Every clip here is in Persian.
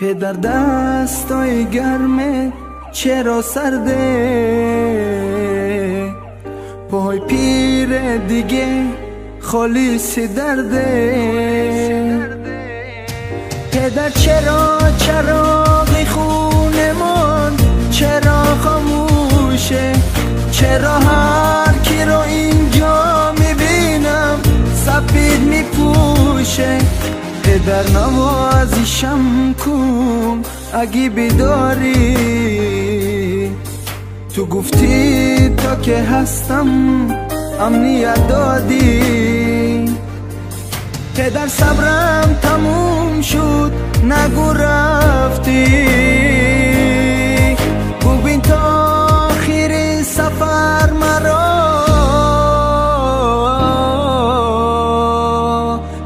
پدر دستای گرمه چرا سرده، پای پیر دیگه خالیسی درده. پدر چرا چراغی خونمان چرا خاموشه، چرا هر کی رو اینجا میبینم سپید میپوشه. پدر نوازشم کن اگه بیداری، تو گفتی تا که هستم امنیت دادی. پدر صبرم تموم شد نگو رفتی، ببین تا آخر سفر مرا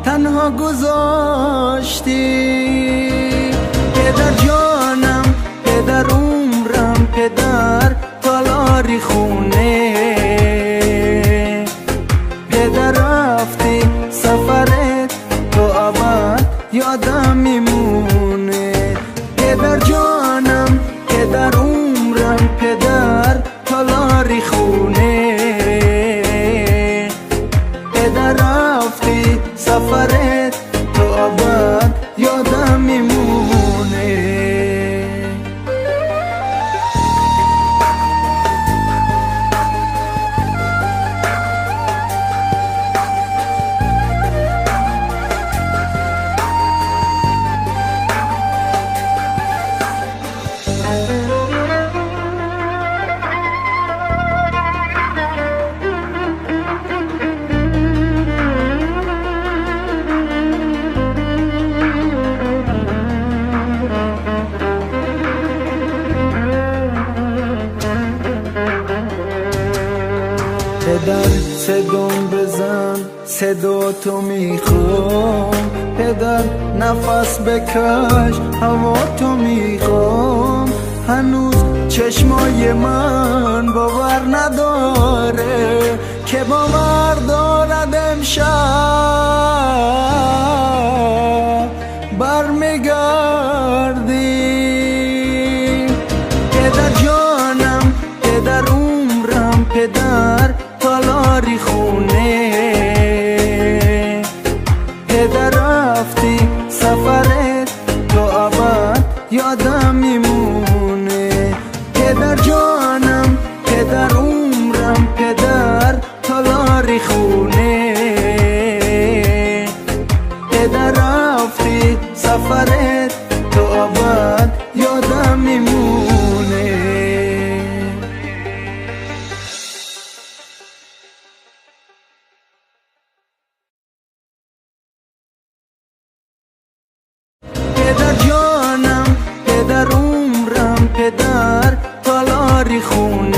تنها گذاشتی. پدر جانم، پدر عمرم، پدر تالاری خونه. پدر رفتی سفرت تو ابد یادم میمونه. پدر جانم، پدر عمرم، پدر تالاری خونه. پدر رفتی سفرت تو ابد یادم میمونه. پدر صدام بزن صدا تو میخوام، پدر نفس بکش هوا تو میخوام. هنوز چشمای من باور نداره که باور دارد امشب برمیگردی. پدر جانم، پدر عمرم، پدر تالاری خونه. پدر رفتی سفرت تو ابد یادم میمونه. پدر جانم، پدر عمرم، پدر تالاری خونه. پدر رفتی سفرت تو ابد یادم میمونه. پدر جانم، پدر عمرم، پدر تالاری خون.